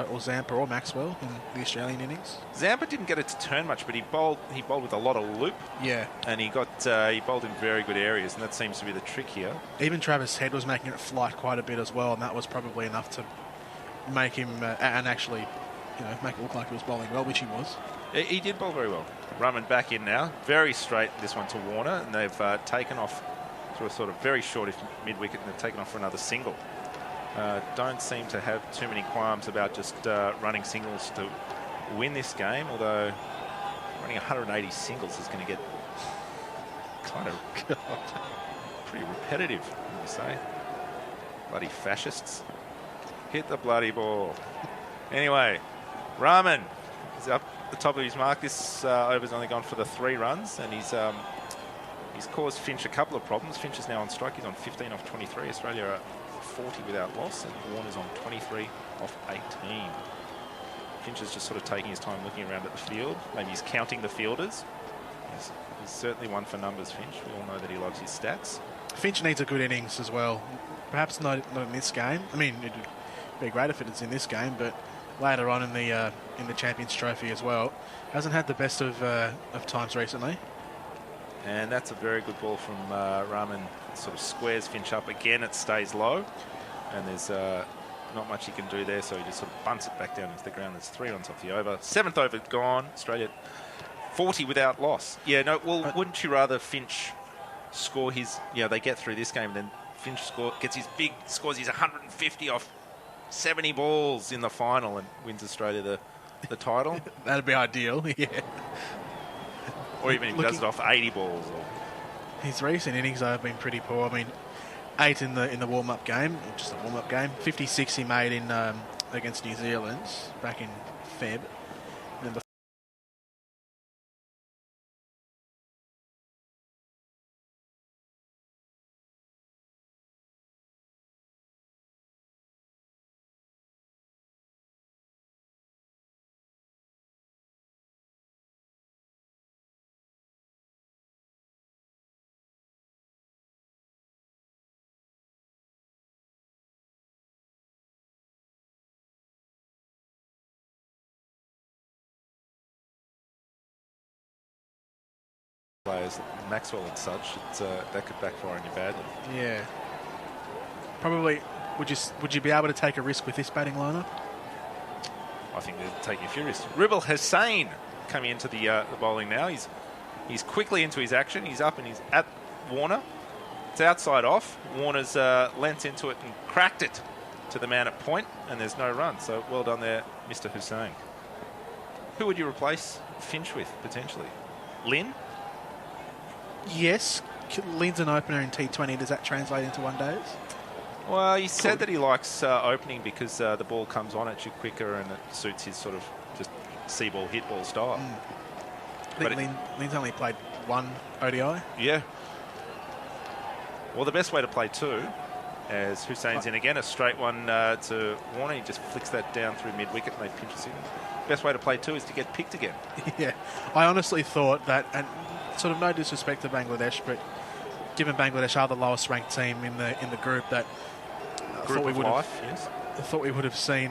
or Zampa or Maxwell in the Australian innings. Zampa didn't get it to turn much, but he bowled with a lot of loop. Yeah. And he bowled in very good areas, and that seems to be the trick here. Even Travis Head was making it flight quite a bit as well, and that was probably enough to make him and actually, make it look like he was bowling well, which he was. He did bowl very well. Rahman back in now, very straight. This one to Warner, and they've taken off through a sort of very short mid-wicket, and they've taken off for another single. Don't seem to have too many qualms about just running singles to win this game, although running 180 singles is going to get kind of pretty repetitive, would you say? Bloody fascists. Hit the bloody ball. Anyway, Rahman is up the top of his mark. This over's only gone for the 3 runs, and he's caused Finch a couple of problems. Finch is now on strike. He's on 15 off 23. Australia are 40 without loss, and Warner's on 23 off 18. Finch is just sort of taking his time looking around at the field. Maybe he's counting the fielders. He's certainly one for numbers, Finch. We all know that he loves his stats. Finch needs a good innings as well. Perhaps not in this game. I mean, it'd be great if it's in this game, but later on in the Champions Trophy as well. Hasn't had the best of times recently. And that's a very good ball from Rahman. Sort of squares Finch up. Again, it stays low. And there's not much he can do there, so he just sort of bunts it back down into the ground. There's 3 runs off the over. 7th over gone. Australia 40 without loss. Yeah, no, well, wouldn't you rather Finch score his... they get through this game, and then Finch scores his 150 off 70 balls in the final and wins Australia the title? That'd be ideal, yeah. Or even if he does it off 80 balls. His recent innings have been pretty poor. I mean, 8 in the warm-up game, just a warm-up game. 56 he made in against New Zealand back in Feb. And then players, Maxwell and such, that could backfire on you badly. Yeah. Probably, would you be able to take a risk with this batting lineup? I think they're taking a few risks. Ribble Hussain coming into the bowling now. He's quickly into his action. He's up and he's at Warner. It's outside off. Warner's leant into it and cracked it to the man at point, and there's no run. So well done there, Mr. Hussain. Who would you replace Finch with, potentially? Lynn? Yes. Lynn's an opener in T20. Does that translate into one days? Well, he said that he likes opening because the ball comes on at you quicker and it suits his sort of just see ball, hit ball style. I think Lynn's only played 1 ODI. Yeah. Well, the best way to play 2, as Hussain's in again, a straight one to Warner. He just flicks that down through mid-wicket and they pinch us in. Best way to play 2 is to get picked again. Yeah. I honestly thought that, and sort of no disrespect to Bangladesh, but given Bangladesh are the lowest ranked team in the group, that I thought we would have seen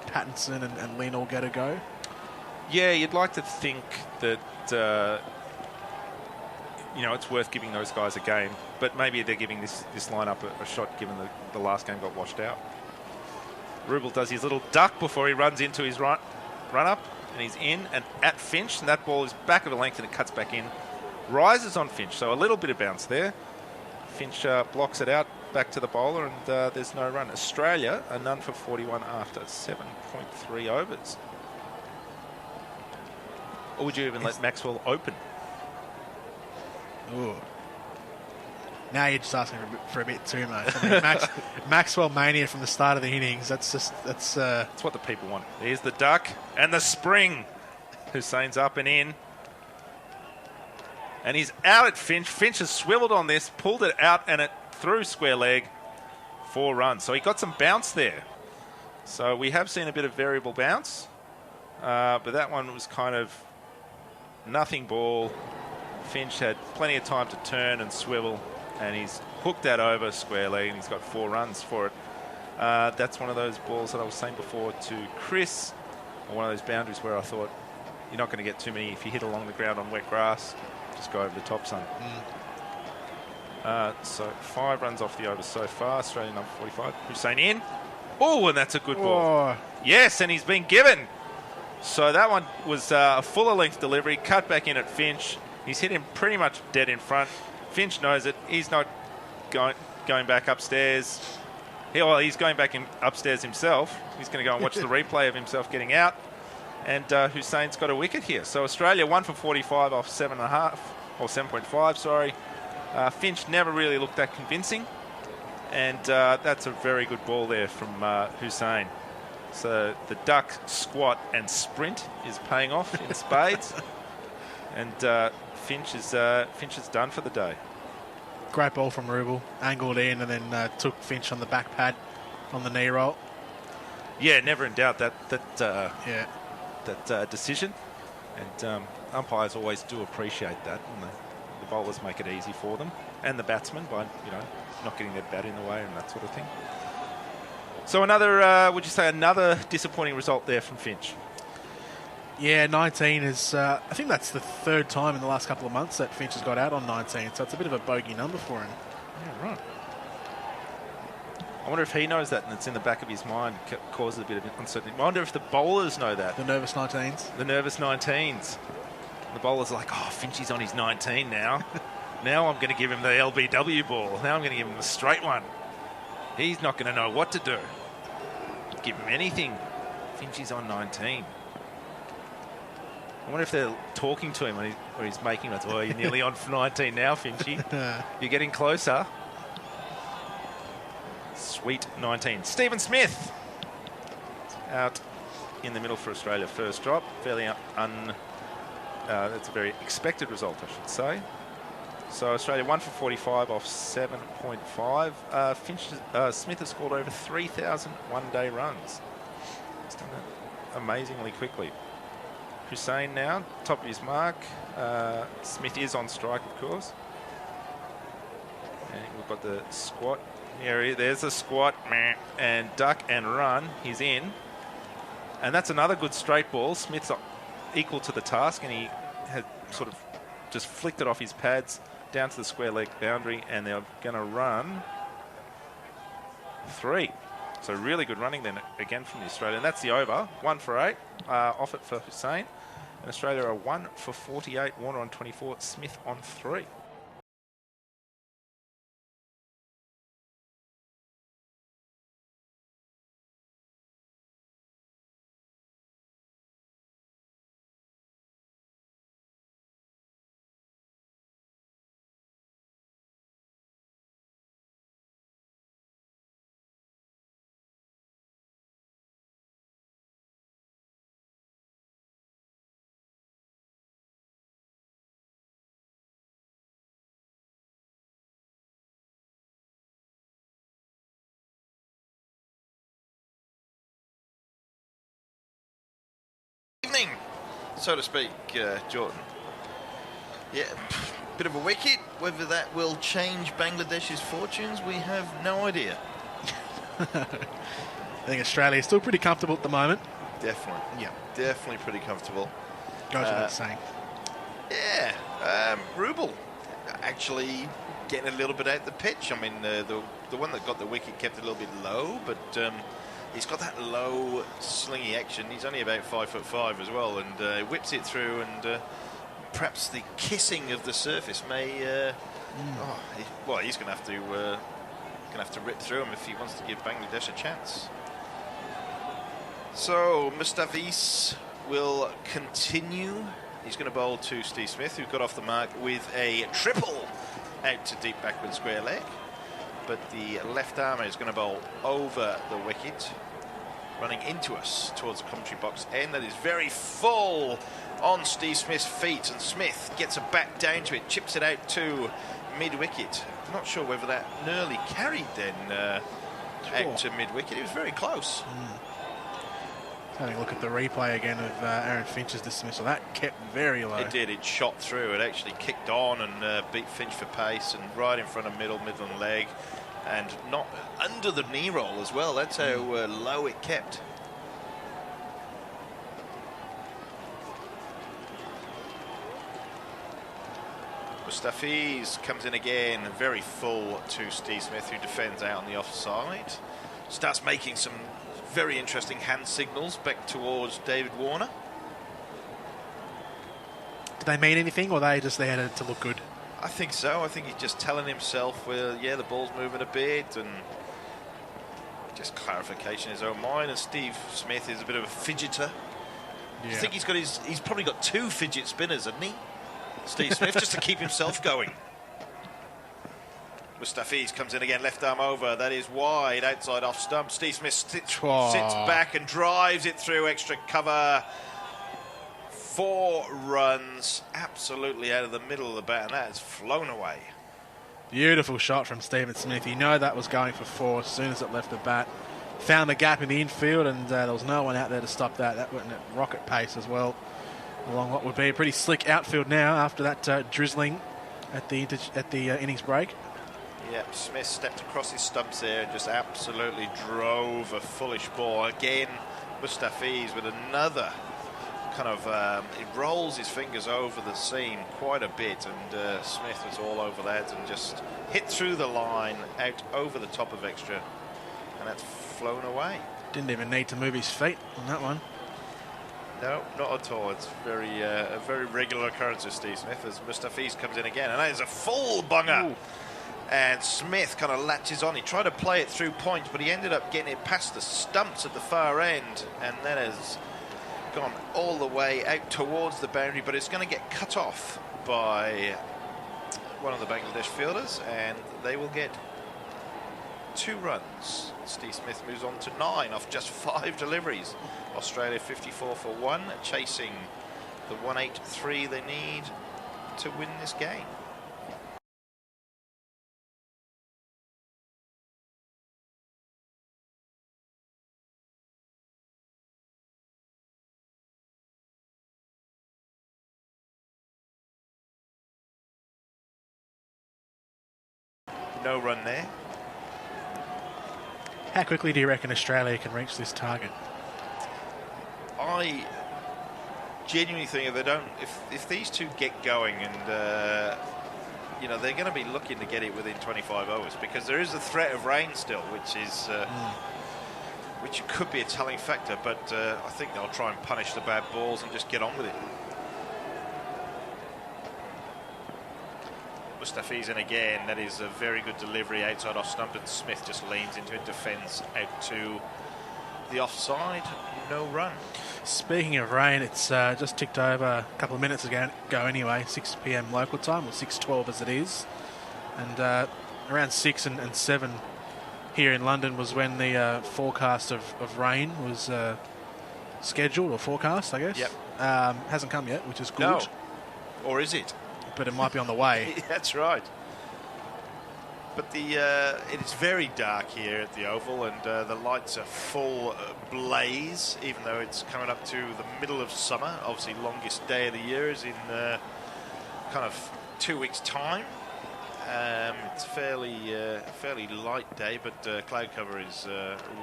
Pattinson and Lynn all get a go. Yeah, you'd like to think that it's worth giving those guys a game, but maybe they're giving this lineup a shot, given the last game got washed out. Rubel does his little duck before he runs into his run up, and he's in and at Finch, and that ball is back of a length and it cuts back in. Rises on Finch, so a little bit of bounce there. Finch blocks it out back to the bowler, and there's no run. Australia are none for 41 after 7.3 overs. Or would you even let Maxwell open? Ooh. Now you're just asking for a bit too much. I mean, Maxwell mania from the start of the innings. That's what the people want. Here's the duck and the spring. Hussein's up and in. And he's out at Finch. Finch has swiveled on this, pulled it out, and it through square leg. 4 runs. So he got some bounce there. So we have seen a bit of variable bounce. But that one was kind of nothing ball. Finch had plenty of time to turn and swivel, and he's hooked that over square leg, and he's got 4 runs for it. That's one of those balls that I was saying before to Chris, or one of those boundaries where I thought you're not going to get too many. If you hit along the ground on wet grass, just go over the top, son. So 5 runs off the over so far. Australian number 45. Hussein in. Oh, and that's a good ball. Yes, and he's been given. So that one was a fuller length delivery, cut back in at Finch. He's hit him pretty much dead in front. Finch knows it. He's not going back upstairs. He's going back upstairs himself. He's going to go and watch the replay of himself getting out. And Hussein's got a wicket here. So Australia 1 for 45 off 7.5, or 7.5, sorry. Finch never really looked that convincing. And that's a very good ball there from Hussein. So the duck, squat and sprint is paying off in spades. And Finch is done for the day. Great ball from Rubel. Angled in and then took Finch on the back pad on the knee roll. Yeah, never in doubt that decision. And umpires always do appreciate that. And the bowlers make it easy for them. And the batsmen by, not getting their bat in the way and that sort of thing. So would you say another disappointing result there from Finch? Yeah, 19 is, I think that's the 3rd time in the last couple of months that Finch has got out on 19, so it's a bit of a bogey number for him. Yeah, right. I wonder if he knows that and it's in the back of his mind, causes a bit of uncertainty. I wonder if the bowlers know that. The nervous 19s? The nervous 19s. The bowlers are like, Finchie's on his 19 now. Now I'm going to give him the LBW ball. Now I'm going to give him the straight one. He's not going to know what to do. Give him anything. Finchie's on 19. I wonder if they're talking to him when he's making it. You're nearly on 19 now, Finchie. You're getting closer. Sweet 19. Stephen Smith. Out in the middle for Australia. First drop. Fairly that's a very expected result, I should say. So Australia 1 for 45 off 7.5. Smith has scored over 3,000 one-day runs. He's done that amazingly quickly. Hussein now, top of his mark. Smith is on strike, of course. And we've got the squat. There's the squat. And duck and run. He's in. And that's another good straight ball. Smith's equal to the task, and he had sort of just flicked it off his pads down to the square leg boundary, and they're going to run 3. So really good running then again from the Australian. And that's the over. 1 for 8. Off it for Hussein. And Australia are 1 for 48. Warner on 24. Smith on 3. So to speak, Jordan. Yeah, bit of a wicket. Whether that will change Bangladesh's fortunes, we have no idea. I think Australia is still pretty comfortable at the moment. Definitely. Yeah. Definitely pretty comfortable. Goes without saying. Yeah. Rubel actually getting a little bit out the pitch. I mean, the one that got the wicket kept it a little bit low, but he's got that low slingy action. He's only about 5'5" as well, and whips it through, and perhaps the kissing of the surface may. He's going to have to rip through him if he wants to give Bangladesh a chance. So Mustafiz will continue. He's going to bowl to Steve Smith, who got off the mark with a triple out to deep backward square leg. But the left armer is going to bowl over the wicket, running into us towards the commentary box end. That is very full on Steve Smith's feet, and Smith gets a bat down to it, chips it out to mid-wicket. I'm not sure whether that nearly carried then out to mid-wicket. It was very close. Having a look at the replay again of Aaron Finch's dismissal. That kept very low. It did. It shot through. It actually kicked on and beat Finch for pace, and right in front of middle and leg. And not under the knee roll as well. That's how low it kept. Mustafiz comes in again, very full to Steve Smith, who defends out on the offside. Starts making some very interesting hand signals back towards David Warner. Did they mean anything, or are they just there to look good? I think so. I think he's just telling himself, well, yeah, the ball's moving a bit, and just clarification in his own mind. And Steve Smith is a bit of a fidgeter. Yeah. I think he's probably got 2 fidget spinners, hasn't he? Steve Smith, just to keep himself going. Mustafiz comes in again, left arm over. That is wide, outside off stump. Steve Smith sits back and drives it through extra cover. 4 runs, absolutely out of the middle of the bat, and that has flown away. Beautiful shot from Stephen Smith. You know that was going for 4 as soon as it left the bat. Found the gap in the infield, and there was no one out there to stop that. That went at rocket pace as well, along what would be a pretty slick outfield now after that drizzling at the innings break. Yep, Smith stepped across his stumps there and just absolutely drove a foolish ball. Again, Mustafiz with another kind of, it rolls his fingers over the seam quite a bit, and Smith was all over that and just hit through the line, out over the top of extra, and that's flown away. Didn't even need to move his feet on that one. No, not at all. It's a very regular occurrence with Steve Smith as Mustafiz comes in again, and that is a full bunger. Ooh. And Smith kind of latches on. He tried to play it through points, but he ended up getting it past the stumps at the far end, and that has gone all the way out towards the boundary, but it's going to get cut off by one of the Bangladesh fielders, and they will get 2 runs. Steve Smith moves on to 9 off just 5 deliveries. Australia 54 for 1, chasing the 183 they need to win this game. No run there. How quickly do you reckon Australia can reach this target? I genuinely think if they don't, if these 2 get going, and you know, they're going to be looking to get it within 25 overs, because there is a threat of rain still, which could be a telling factor. But I think they'll try and punish the bad balls and just get on with it. Mustafiz in again. That is a very good delivery outside off stump, and Smith just leans into it, defends out to the offside. No run. Speaking of rain, it's just ticked over a couple of minutes ago anyway, 6 p.m. local time, or 6:12 as it is. And around 6 and 7 here in London was when the forecast of rain was scheduled, or forecast, I guess. Yep. Hasn't come yet, which is good. No. Or is it? But it might be on the way. That's right. But it is very dark here at the Oval, and the lights are full blaze, even though it's coming up to the middle of summer. Obviously, longest day of the year is in kind of 2 weeks' time. It's fairly light day, but cloud cover is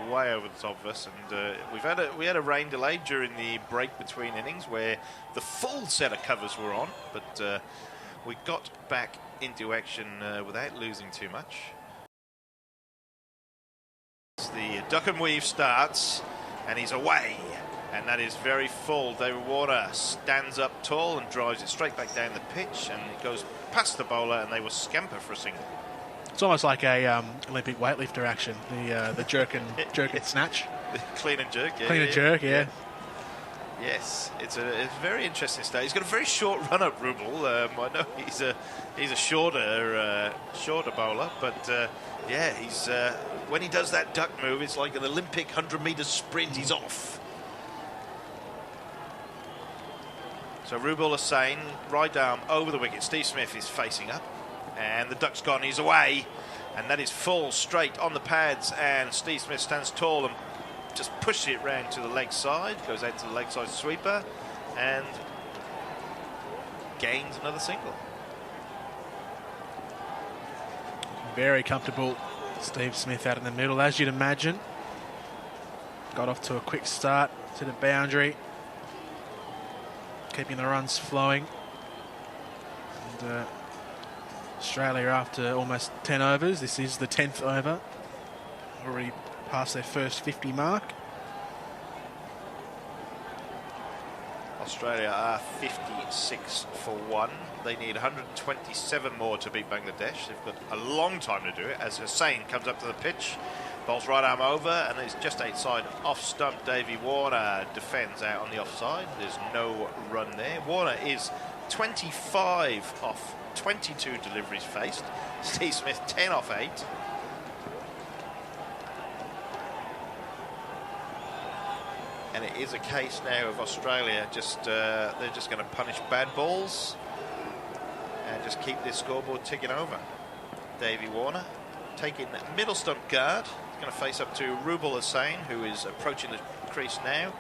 way over the top of us, and we had a rain delay during the break between innings where the full set of covers were on, but we got back into action without losing too much. The duck and weave starts, and he's away, and that is very full. David Warner stands up tall and drives it straight back down the pitch, and it goes past the bowler, and they will scamper for a single. It's almost like a Olympic weightlifter action, the jerk and snatch. Clean and jerk, yeah. Clean and jerk, yeah. Yes, it's a very interesting stage. He's got a very short run-up, Rubel. I know he's a shorter bowler, but yeah, he's when he does that duck move, it's like an Olympic 100-meter sprint. He's off. So Rubel Hussain, right arm over the wicket. Steve Smith is facing up, and the duck's gone. He's away, and that is full straight on the pads. And Steve Smith stands tall and just pushes it round to the leg side, goes out to the leg side sweeper, and gains another single. Very comfortable Steve Smith out in the middle, as you'd imagine. Got off to a quick start to the boundary, keeping the runs flowing. And Australia, after almost 10 overs, this is the 10th over, already past their first 50 mark. Australia are 56 for 1. They need 127 more to beat Bangladesh. They've got a long time to do it as Hussain comes up to the pitch. Ball's right arm over and it's just outside off stump. Davey Warner defends out on the offside. There's no run there. Warner is 25 off 22 deliveries faced. Steve Smith 10 off 8. And it is a case now of Australia they're just going to punish bad balls and just keep this scoreboard ticking over. Davey Warner taking middle stump guard. He's going to face up to Rubal Hussain, who is approaching the crease now.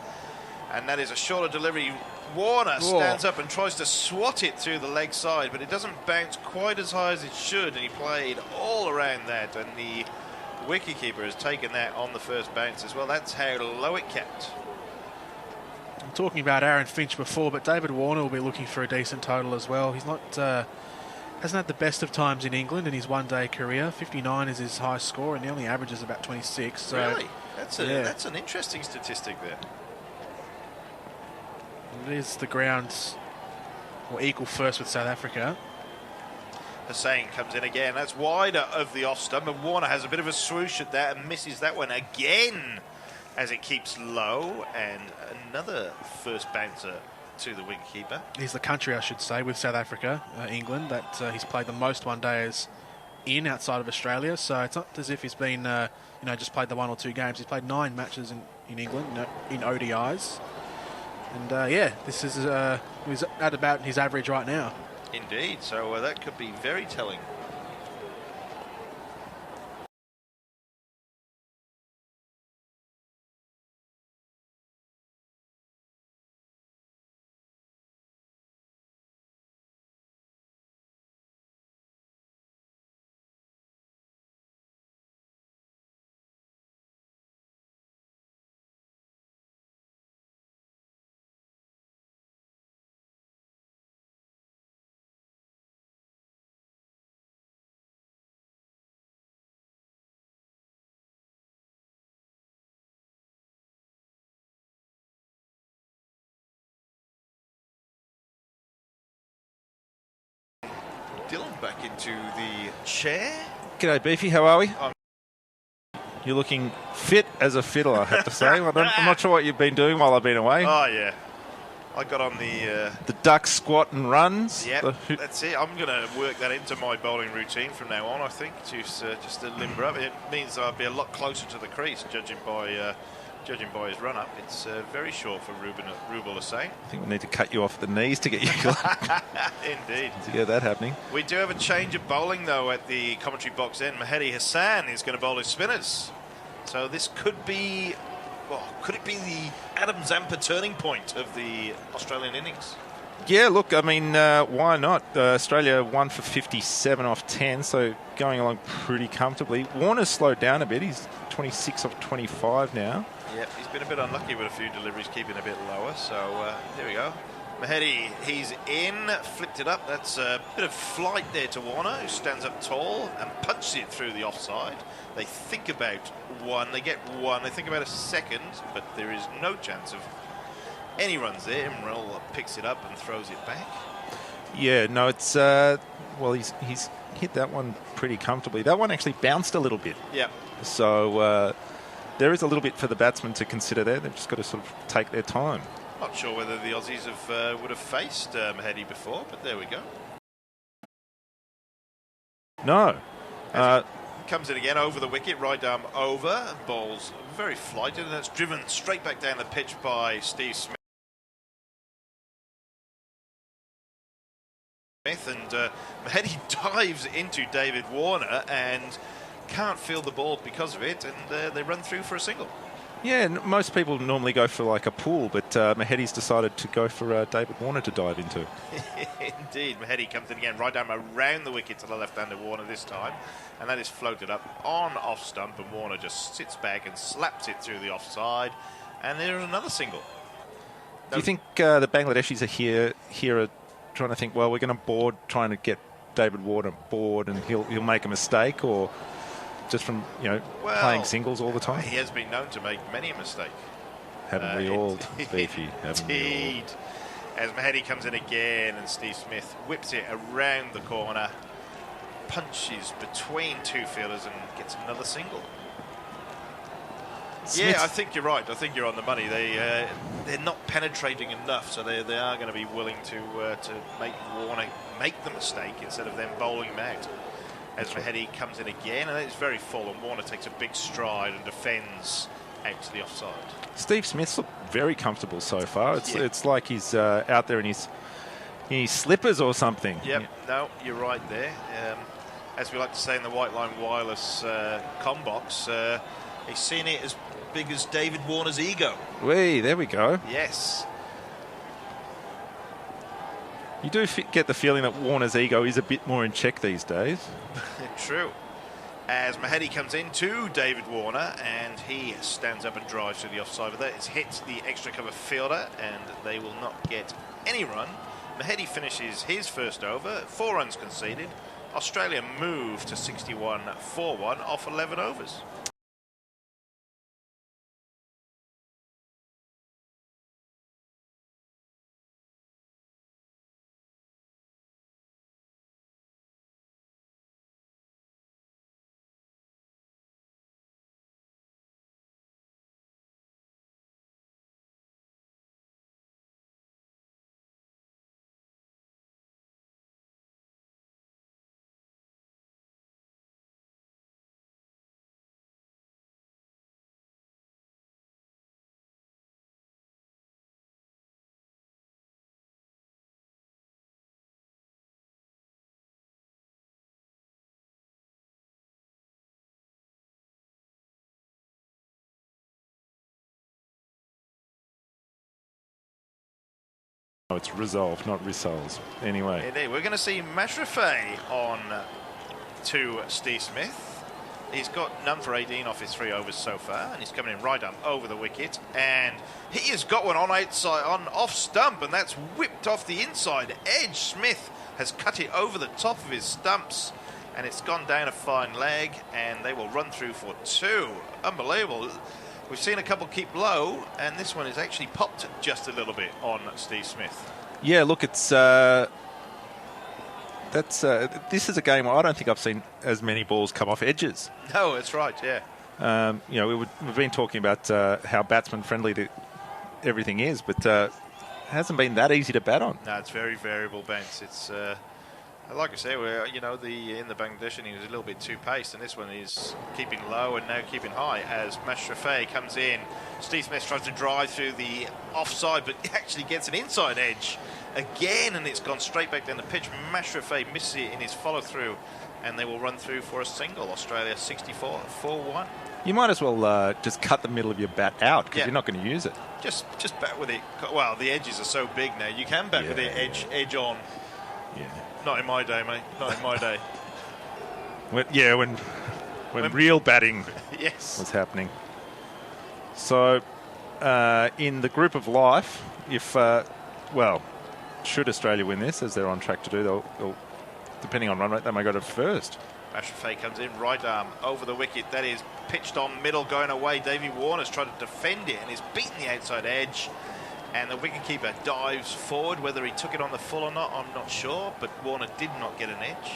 And that is a shorter delivery. Warner stands up and tries to swat it through the leg side, but it doesn't bounce quite as high as it should, and he played all around that, and the wicketkeeper has taken that on the first bounce as well. That's how low it kept. I'm talking about Aaron Finch before, but David Warner will be looking for a decent total as well. He's not hasn't had the best of times in England in his one-day career. 59 is his highest score, and he only averages about 26. So, really? That's an interesting statistic there. It is the grounds or equal first with South Africa. Hussain comes in again. That's wider of the off stump, and Warner has a bit of a swoosh at that and misses that one again as it keeps low, and another first bouncer to the wicketkeeper. He's the country, I should say, with South Africa, England, that he's played the most one-days in outside of Australia. So it's not as if he's been, just played the 1 or 2 games. He's played 9 matches in England in ODIs. And this is he's at about his average right now. Indeed, so that could be very telling. Dylan back into the chair. G'day, Beefy. How are we? You're looking fit as a fiddle, I have to say. I'm not sure what you've been doing while I've been away. Oh, yeah. I got on the duck squat and runs. Yeah, that's it. I'm going to work that into my bowling routine from now on, I think, just to limber up. It means I'll be a lot closer to the crease, judging by his run-up. It's very short for Rubal Hussain. I think we need to cut you off at the knees to get you Indeed. to get that happening. We do have a change of bowling, though, at the commentary box end. Mehdi Hassan is going to bowl his spinners. So this could be... Well, could it be the Adam Zampa turning point of the Australian innings? Yeah, look, I mean, why not? Australia 1 for 57 off 10, so going along pretty comfortably. Warner's slowed down a bit. He's 26 off 25 now. Yeah, he's been a bit unlucky with a few deliveries, keeping a bit lower. So there we go. Mahedi, he's in, flicked it up. That's a bit of flight there to Warner, who stands up tall and punches it through the offside. They think about one, they get one, they think about a second, but there is no chance of any runs there. Imrel picks it up and throws it back. Yeah, no, it's well, he's hit that one pretty comfortably. That one actually bounced a little bit. Yeah. So there is a little bit for the batsmen to consider there. They've just got to sort of take their time. Not sure whether the Aussies would have faced Mahedi before, but there we go. No. Comes in again over the wicket, right arm over, ball's very flighted, and that's driven straight back down the pitch by Steve Smith. And Mahedi dives into David Warner and can't field the ball because of it, and they run through for a single. Yeah, most people normally go for like a pool, but Mahedi's decided to go for David Warner to dive into. Indeed, Mahedi comes in again, right down around the wicket to the left-hander Warner this time, and that is floated up on off stump, and Warner just sits back and slaps it through the offside, and there's another single. Do you think the Bangladeshis are here trying to think, well, we're going to trying to get David Warner bored, and he'll make a mistake, or just from playing singles all the time? He has been known to make many a mistake. Haven't we all, Beefy? Indeed. As Mahedi comes in again, and Steve Smith whips it around the corner, punches between two fielders, and gets another single. Yeah, I think you're right. I think you're on the money. They're not penetrating enough, so they are going to be willing to make Warner make the mistake instead of them bowling him out. As Mahedi comes in again, and it's very full, and Warner takes a big stride and defends out to the offside. Steve Smith's looked very comfortable so far. It's like he's out there in his slippers or something. Yep, no, you're right there. As we like to say in the White Line Wireless comm box, he's seen it as big as David Warner's ego. There we go. Yes. You do get the feeling that Warner's ego is a bit more in check these days. True. As Mahedi comes in to David Warner, and he stands up and drives to the offside of that. It's hit the extra cover fielder, and they will not get any run. Mahedi finishes his first over, 4 runs conceded. Australia move to 61-4-1 off 11 overs. Oh, it's resolved, not resolves. Anyway. Indeed. We're going to see Mashrafei on to Steve Smith. He's got none for 18 off his 3 overs so far, and he's coming in right up over the wicket, and he has got one on off stump, and that's whipped off the inside edge. Smith has cut it over the top of his stumps, and it's gone down a fine leg, and they will run through for 2. Unbelievable. We've seen a couple keep low, and this one has actually popped just a little bit on Steve Smith. Yeah, look, it's this is a game where I don't think I've seen as many balls come off edges. No, that's right, yeah. We've been talking about how batsman friendly everything is, but it hasn't been that easy to bat on. No, it's very variable, Bence. It's like I say, in the Bangladesh inning was a little bit too paced, and this one is keeping low and now keeping high as Mashrafei comes in. Steve Smith tries to drive through the offside, but actually gets an inside edge again, and it's gone straight back down the pitch. Mashrafei misses it in his follow-through, and they will run through for a single. Australia 64-4-1. You might as well just cut the middle of your bat out, because you're not going to use it. Just bat with it. Well, the edges are so big now. You can bat with the edge on. Yeah. Not in my day, mate. Not in my day. When real batting was happening. So, in the group of life, if should Australia win this, as they're on track to do, they'll depending on run rate, they may go to first. Mashrafei comes in, right arm over the wicket. That is pitched on middle, going away. Davey Warner's tried to defend it and is beaten the outside edge. And the wicketkeeper dives forward. Whether he took it on the full or not, I'm not sure. But Warner did not get an edge.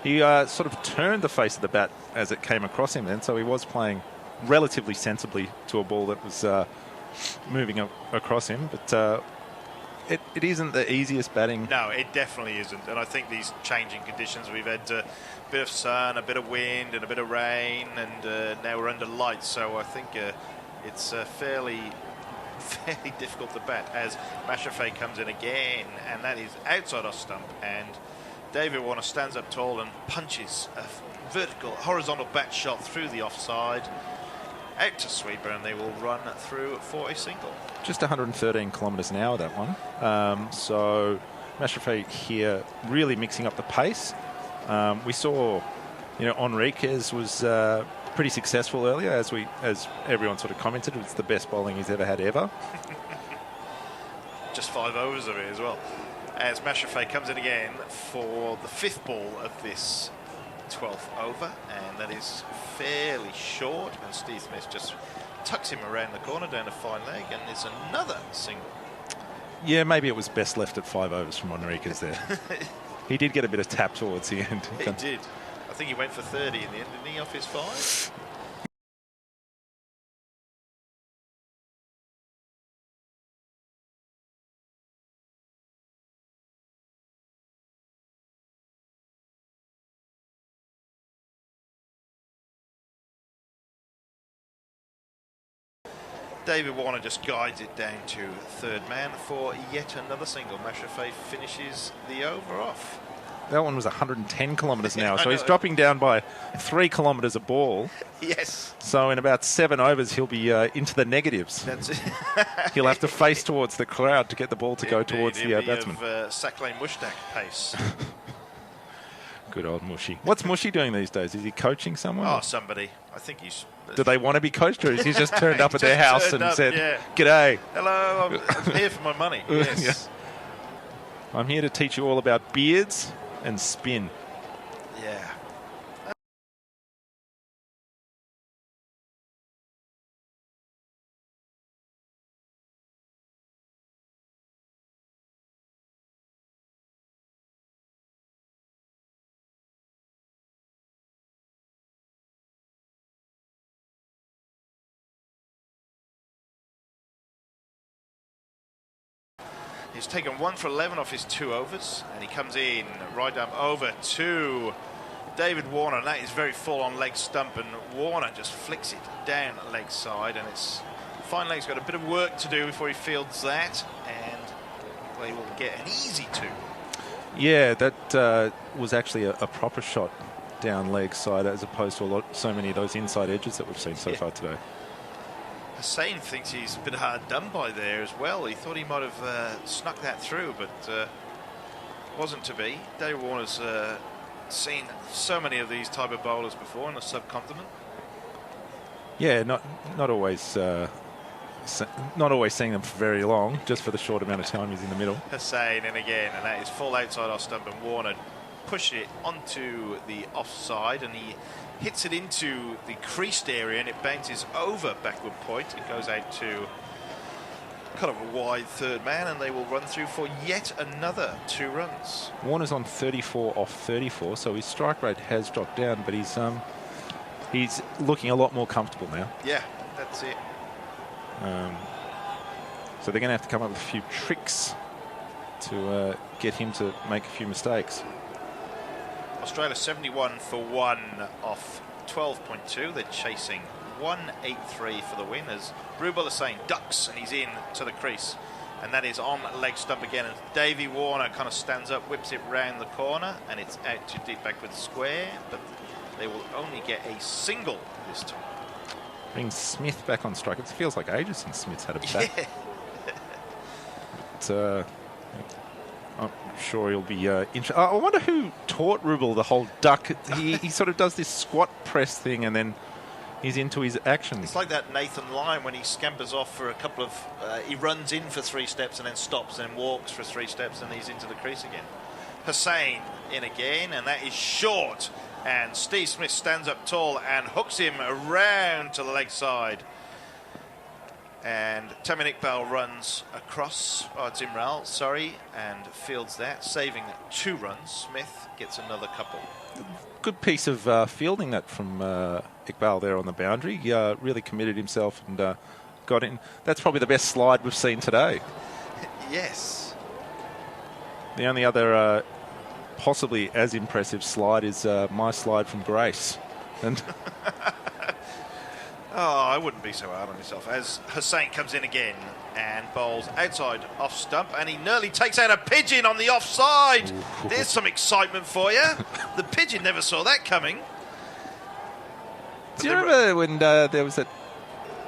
He sort of turned the face of the bat as it came across him then, so he was playing relatively sensibly to a ball that was moving across him. But it isn't the easiest batting. No, it definitely isn't. And I think these changing conditions, we've had a bit of sun, a bit of wind, and a bit of rain, and now we're under lights. So I think it's fairly difficult to bat as Mashrafei comes in again, and that is outside off stump, and David Warner stands up tall and punches a horizontal bat shot through the offside, out to sweeper, and they will run through for a single. Just 113 kilometres an hour, that one. So Mashrafei here really mixing up the pace. We saw, Enriquez was pretty successful earlier, as everyone sort of commented. It's the best bowling he's ever had ever. Just 5 overs of it as well. As Mashrafei comes in again for the 5th ball of this 12th over, and that is fairly short, and Steve Smith just tucks him around the corner down a fine leg, and there's another single. Yeah, maybe it was best left at 5 overs from Enriquez there. He did get a bit of tap towards the end. He did. I think he went for 30 in the end, didn't he, off his 5? David Warner just guides it down to 3rd man for yet another single. Mashrafei finishes the over off. That one was 110 kilometres an hour, so he's dropping down by 3 kilometres a ball. Yes. So in about 7 overs, he'll be into the negatives. That's it. He'll have to face towards the crowd to get the ball to go towards the batsman. Saklane Mushtaq pace. Good old Mushy. What's Mushy doing these days? Is he coaching someone? Oh, somebody. I think he's... Do they want to be coached, or is he just turned up at their house and said, "G'day. Hello, I'm here for my money." Yes. Yeah. I'm here to teach you all about beards and spin. Yeah. He's taken 1 for 11 off his 2 overs, and he comes in right down over to David Warner, and that is very full on leg stump, and Warner just flicks it down leg side, and it's fine leg's got a bit of work to do before he fields that, and they will get an easy 2. Yeah, that was actually a proper shot down leg side, as opposed to so many of those inside edges that we've seen so far today. Hussain thinks he's a bit hard done by there as well. He thought he might have snuck that through, but wasn't to be. David Warner's seen so many of these type of bowlers before in the subcontinent. Yeah, not always seeing them for very long, just for the short amount of time he's in the middle. Hussain in again, and that is full outside off stump, and Warner pushed it onto the offside, and he hits it into the creased area, and it bounces over backward point. It goes out to kind of a wide 3rd man, and they will run through for yet another 2 runs. Warner's on 34 off 34, so his strike rate has dropped down, but he's looking a lot more comfortable now. Yeah, that's it. So they're going to have to come up with a few tricks to get him to make a few mistakes. Australia 71 for 1 off 12.2. They're chasing 183 for the win as Rubel is saying ducks, and he's in to the crease, and that is on leg stump again, and Davey Warner kind of stands up, whips it round the corner, and it's out to deep backward square, but they will only get a single this time. Brings Smith back on strike. It feels like ages since Smith's had a bat. Yeah. But, I'm sure he'll be interested. I wonder who taught Rubel the whole duck. He sort of does this squat press thing, and then he's into his action. It's like that Nathan Lyon when he scampers off for a couple of... he runs in for 3 steps and then stops and walks for 3 steps, and he's into the crease again. Hussain in again, and that is short. And Steve Smith stands up tall and hooks him around to the leg side. And Tamim Iqbal runs across, it's Imral, sorry, and fields that, saving 2 runs. Smith gets another couple. Good piece of fielding that from Iqbal there on the boundary. He really committed himself and got in. That's probably the best slide we've seen today. Yes. The only other possibly as impressive slide is my slide from Grace. And oh, I wouldn't be so hard on yourself. As Hussain comes in again and bowls outside off stump, and he nearly takes out a pigeon on the offside. Ooh. There's some excitement for you. The pigeon never saw that coming. Do you remember when there was that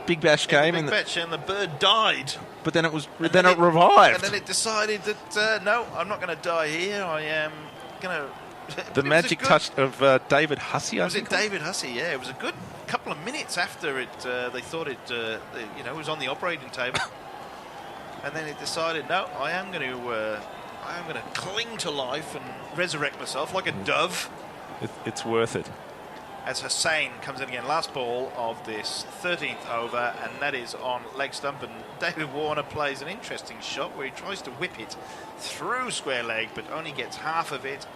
Big Bash came, and the bird died. But then it revived. And then it decided that no, I'm not going to die here. I am going to. The magic touch of David Hussey. Was it David Hussey? Yeah, it was a good couple of minutes after it. They thought it, was on the operating table, and then it decided, no, I am going to cling to life and resurrect myself like a dove. It's worth it. As Hussain comes in again, last ball of this 13th over, and that is on leg stump, and David Warner plays an interesting shot where he tries to whip it through square leg, but only gets half of it,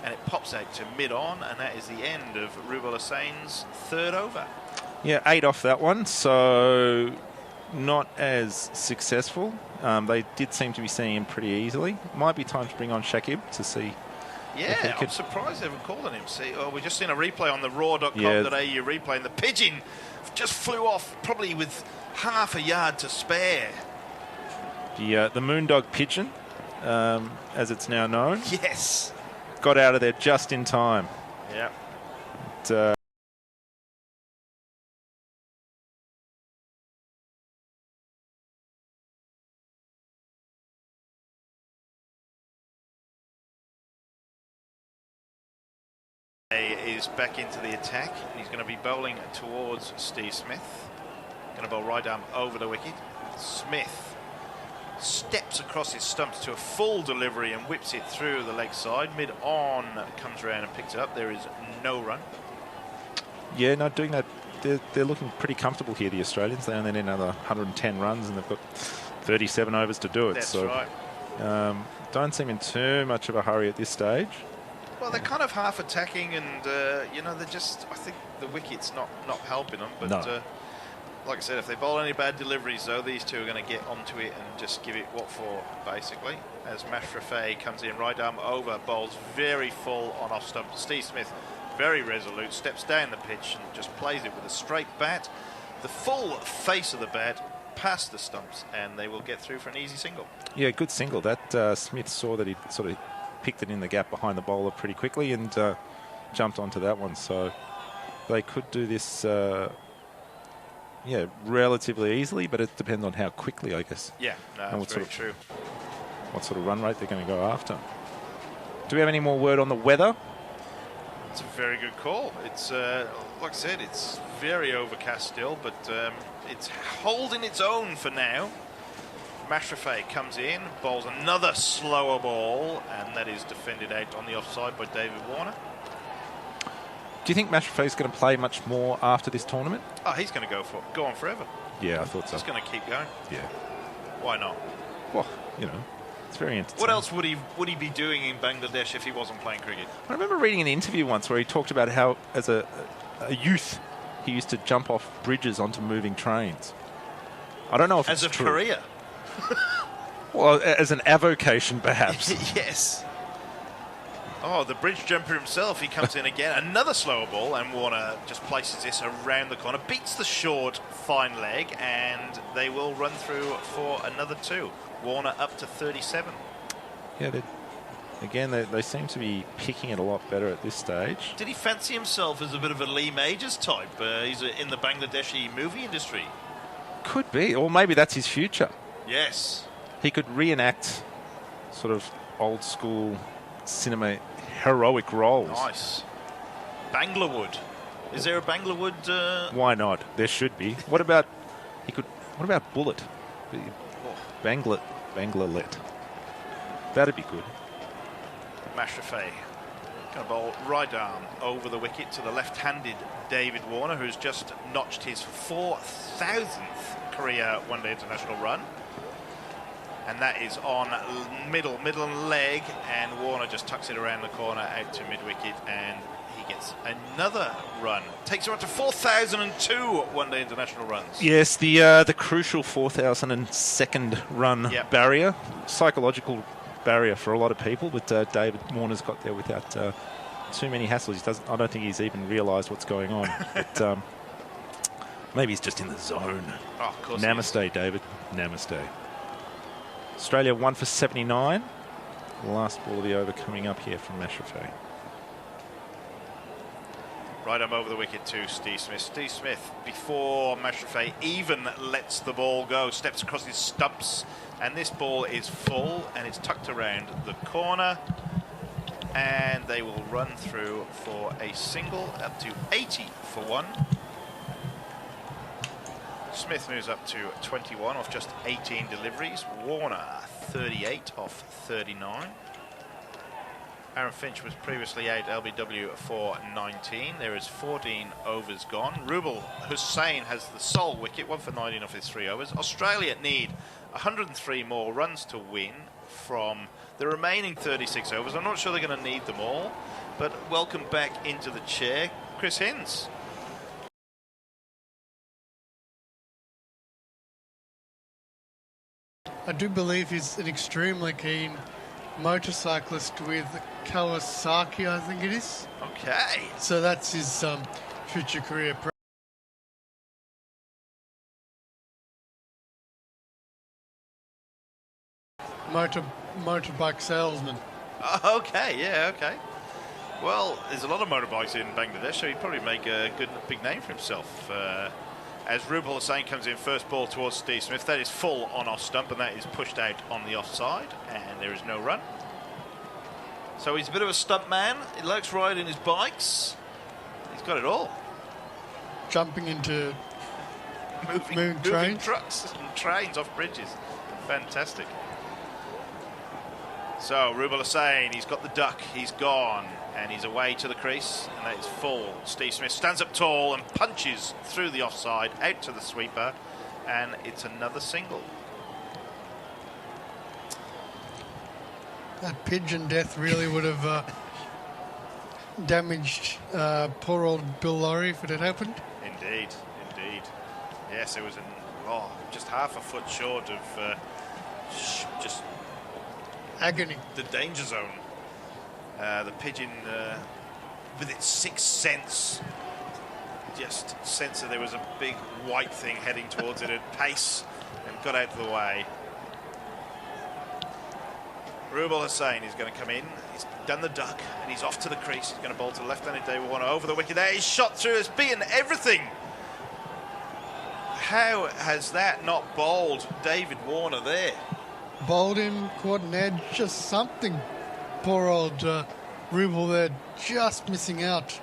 and it pops out to mid-on, and that is the end of Rubel Hussain's third over. Yeah, 8 off that one, so not as successful. They did seem to be seeing him pretty easily. Might be time to bring on Shakib to see. Yeah, I'm surprised they haven't called on him. See, we've just seen a replay on the raw.com.au replay, and the pigeon just flew off probably with half a yard to spare. The Moondog pigeon, as it's now known. Yes. Got out of there just in time. Yeah. Is back into the attack. He's going to be bowling towards Steve Smith. Going to bowl right arm over the wicket. Smith steps across his stumps to a full delivery and whips it through the leg side. Mid-on, comes around and picks it up. There is no run. Yeah, not doing that. They're looking pretty comfortable here, the Australians. They only need another 110 runs, and they've got 37 overs to do it. That's so, right. Don't seem in too much of a hurry at this stage. Well, they're kind of half attacking, and they're just. I think the wicket's not helping them. But no. Like I said, if they bowl any bad deliveries, though, these two are going to get onto it and just give it what for, basically. As Mashrafei comes in, right arm over, bowls very full on off stump. Steve Smith, very resolute, steps down the pitch and just plays it with a straight bat. The full face of the bat past the stumps, and they will get through for an easy single. Yeah, good single. That Smith saw that he sort of picked it in the gap behind the bowler pretty quickly and jumped onto that one. So they could do this, relatively easily, but it depends on how quickly, I guess. Yeah, no, that's very true. What sort of run rate they're going to go after. Do we have any more word on the weather? It's a very good call. It's, like I said, it's very overcast still, but it's holding its own for now. Mashrafei comes in, bowls another slower ball, and that is defended out on the offside by David Warner. Do you think Mashrafei is going to play much more after this tournament? Oh, he's going to go on forever. Yeah, I thought so. He's going to keep going. Yeah. Why not? Well, it's very entertaining. What else would he be doing in Bangladesh if he wasn't playing cricket? I remember reading an interview once where he talked about how, as a youth, he used to jump off bridges onto moving trains. I don't know if it's true. As a career? Well, as an avocation, perhaps. Yes. Oh, the bridge jumper himself. He comes in again. Another slower ball, and Warner just places this around the corner. Beats the short, fine leg, and they will run through for another 2. Warner up to 37. Yeah, they seem to be picking it a lot better at this stage. Did he fancy himself as a bit of a Lee Majors type? He's in the Bangladeshi movie industry. Could be, or maybe that's his future. Yes. He could reenact sort of old school cinema heroic roles. Nice. Banglawood. Is there a Banglawood? Why not? There should be. What about Bullet? Banglalet. That'd be good. Mashrafei going to bowl right arm over the wicket to the left-handed David Warner, who's just notched his 4,000th career one-day international run. And that is on middle leg, and Warner just tucks it around the corner out to mid-wicket, and he gets another run. Takes her up to 4,002 one-day international runs. Yes, the crucial 4,002nd run barrier, psychological barrier for a lot of people, but David Warner's got there without too many hassles. I don't think he's even realised what's going on, but maybe he's just in the zone. Oh, of course. Namaste, David. Namaste. Australia 1 for 79. The last ball of the over coming up here from Mashrafei. Right arm over the wicket to Steve Smith. Steve Smith, before Mashrafei even lets the ball go, steps across his stumps, and this ball is full and it's tucked around the corner, and they will run through for a single up to 80 for one. Smith moves up to 21 off just 18 deliveries. Warner 38 off 39. Aaron Finch was previously out LBW for 19. There is 14 overs gone. Rubel Hussain has the sole wicket, 1 for 19 off his 3 overs. Australia need 103 more runs to win from the remaining 36 overs. I'm not sure they're going to need them all, but welcome back into the chair, Chris Hinds. I do believe he's an extremely keen motorcyclist with Kawasaki, I think it is. Okay. So that's his future career. Motorbike salesman. Okay, yeah, okay. Well, there's a lot of motorbikes in Bangladesh, so he'd probably make a good big name for himself. As Rubel Hussain comes in, first ball towards Steve Smith. That is full on off stump, and that is pushed out on the offside, and there is no run. So he's a bit of a stump man. He likes riding his bikes. He's got it all. Jumping into moving trucks and trains off bridges. Fantastic. So Rubel Hussain, he's got the duck. He's gone. And he's away to the crease, and that is full. Steve Smith stands up tall and punches through the offside, out to the sweeper, and it's another single. That pigeon death really would have damaged poor old Bill Lawry if it had happened. Indeed, indeed. Yes, it was just half a foot short of just agony. The danger zone. The pigeon, with its sixth sense, just sensed that there was a big white thing heading towards it at pace and got out of the way. Rubel Hussain is going to come in. He's done the duck and he's off to the crease. He's going to bowl to left-handed David Warner over the wicket there. He's shot through. It's beaten everything. How has that not bowled David Warner there? Bowled him, caught an edge, just something. Poor old Rubel there, just missing out.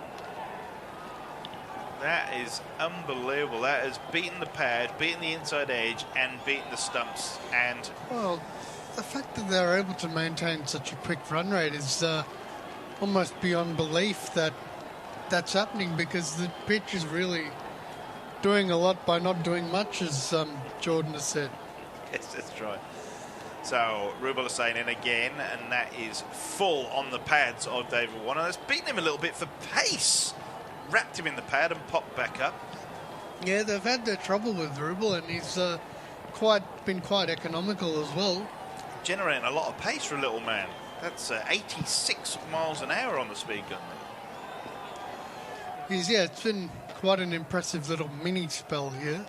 That is unbelievable. That has beaten the pad, beaten the inside edge, and beaten the stumps. And well, the fact that they're able to maintain such a quick run rate is almost beyond belief that that's happening, because the pitch is really doing a lot by not doing much, as Jordan has said. Yes, that's right. So Rubel Hussain in again, and that is full on the pads of David Warner. That's beaten him a little bit for pace. Wrapped him in the pad and popped back up. Yeah, they've had their trouble with Rubel, and he's been quite economical as well. Generating a lot of pace for a little man. That's 86 miles an hour on the speed gun there. It's been quite an impressive little mini spell here.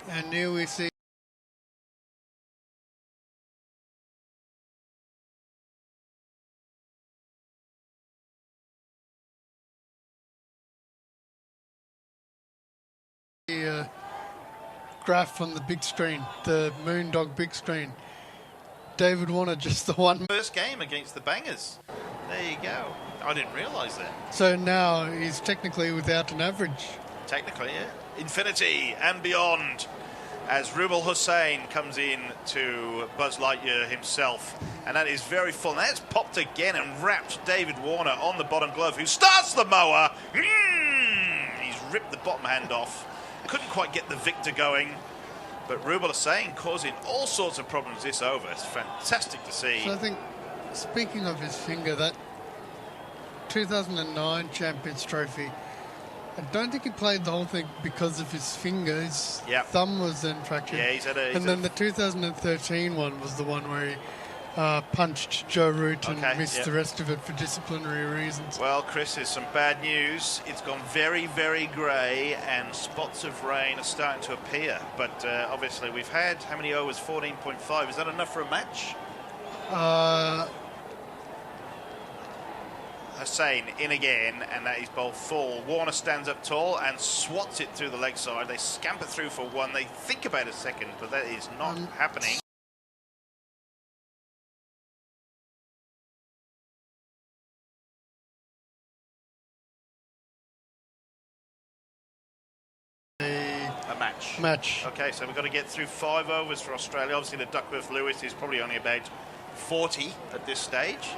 And here we see the graph on the big screen, the Moondog big screen. David Warner just the one. First game against the Bangers. There you go. I didn't realise that. So now he's technically without an average. Technically, yeah. Infinity and beyond. As Rubel Hussain comes in to Buzz Lightyear himself. And that is very full. And that's popped again and wrapped David Warner on the bottom glove, who starts the mower. He's ripped the bottom hand off. Couldn't quite get the victor going. But Rubel Hussain causing all sorts of problems this over. It's fantastic to see. So I think, speaking of his finger, that 2009 Champions Trophy, I don't think he played the whole thing because of his finger. His thumb was then fractured. Yeah, and then the 2013 one was the one where he punched Joe Root and missed the rest of it for disciplinary reasons. Well, Chris, there's some bad news. It's gone very, very grey, and spots of rain are starting to appear. But obviously we've had, how many overs? 14.5. Is that enough for a match? I Hussain in again, and that is bowled full. Warner stands up tall and swats it through the leg side. They scamper through for one. They think about a second, but that is not happening. A match. Okay, so we've got to get through 5 overs for Australia. Obviously, the Duckworth-Lewis is probably only about 40 at this stage,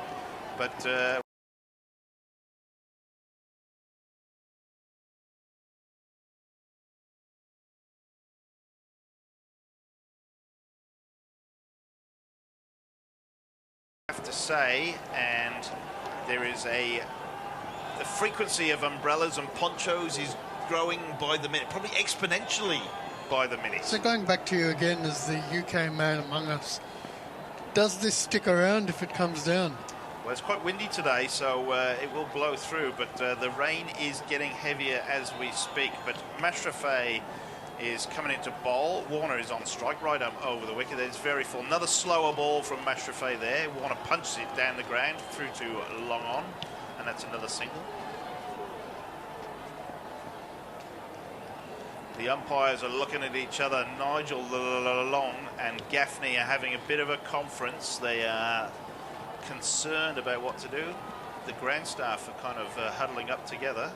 but I have to say, and there is the frequency of umbrellas and ponchos is growing by the minute, probably exponentially by the minute. So going back to you again as the UK man among us, does this stick around if it comes down? Well, it's quite windy today, so it will blow through, but the rain is getting heavier as we speak. But Mashrafei is coming into bowl. Warner is on strike, right over the wicket. It's very full. Another slower ball from Mashrafei there. Warner punches it down the ground through to long on, and that's another single. The umpires are looking at each other. Nigel Long and Gaffney are having a bit of a conference. They are concerned about what to do. The ground staff are kind of huddling up together.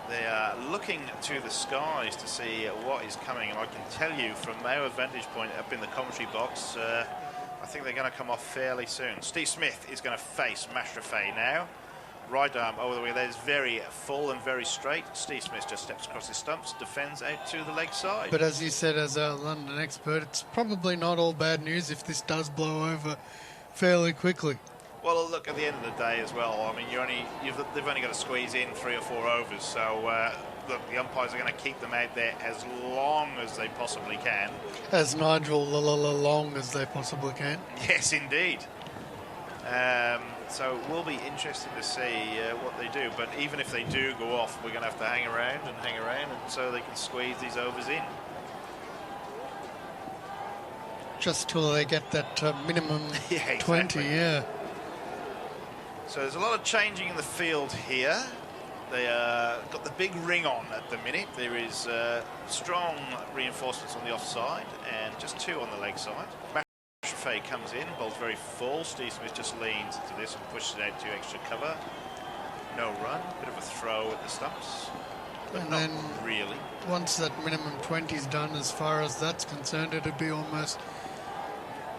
They are looking to the skies to see what is coming, and I can tell you from our vantage point up in the commentary box, I think they're going to come off fairly soon. Steve Smith is going to face Mashrafei now. Right arm over the way. That is very full and very straight. Steve Smith just steps across his stumps, defends out to the leg side. But as you said, as a London expert, it's probably not all bad news if this does blow over fairly quickly. Well, look, at the end of the day as well, I mean, they've only got to squeeze in 3 or 4 overs. So, look, the umpires are going to keep them out there as long as they possibly can. As Nigel long as they possibly can. Yes, indeed. So it will be interesting to see what they do. But even if they do go off, we're going to have to hang around, and so they can squeeze these overs in. Just till they get that minimum Yeah, exactly. 20, yeah. So there's a lot of changing in the field here. They got the big ring on at the minute. There is strong reinforcements on the offside and just 2 on the leg side. Mashrafei comes in, bowls very full. Steve Smith just leans into this and pushes it out to extra cover. No run, bit of a throw at the stumps, but and not then really. Once that minimum 20 is done, as far as that's concerned, it'd be almost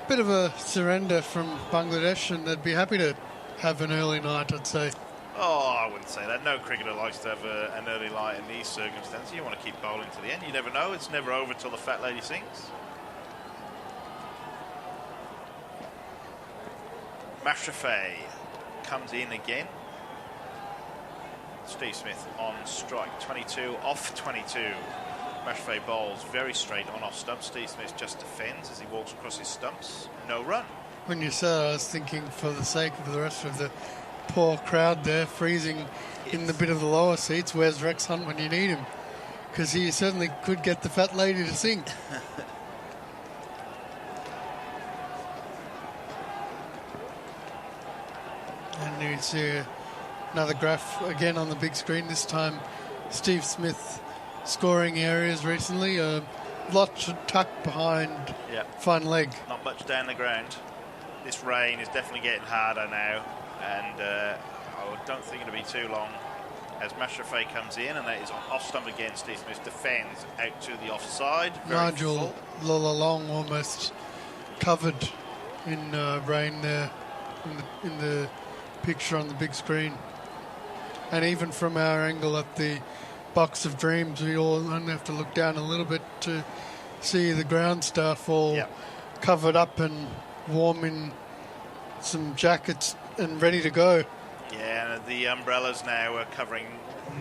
a bit of a surrender from Bangladesh, and they'd be happy to have an early night, I'd say. Oh, I wouldn't say that. No cricketer likes to have an early light in these circumstances. You want to keep bowling to the end. You never know. It's never over till the fat lady sings. Mashrafei comes in again. Steve Smith on strike. 22 off 22. Mashrafei bowls very straight on off stumps. Steve Smith just defends as he walks across his stumps. No run. When you said that, I was thinking, for the sake of the rest of the poor crowd there, freezing in the bit of the lower seats, where's Rex Hunt when you need him? Because he certainly could get the fat lady to sing. And you see another graph again on the big screen, this time Steve Smith scoring areas recently. A lot tucked behind fine leg. Not much down the ground. This rain is definitely getting harder now, and I don't think it'll be too long as Mashrafei comes in, and that is on off stump again. Steve Smith defends out to the offside. Nigel Long almost covered in rain there in the picture on the big screen. And even from our angle at the Box of Dreams, we all only have to look down a little bit to see the ground staff all covered up and warm in some jackets and ready to go. Yeah, the umbrellas now are covering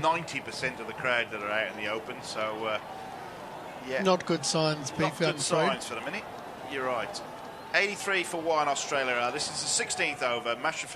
90% of the crowd that are out in the open, so not good signs, not good signs for the minute. You're right. 83 for 1 Australia. This is the 16th over. Mashrafei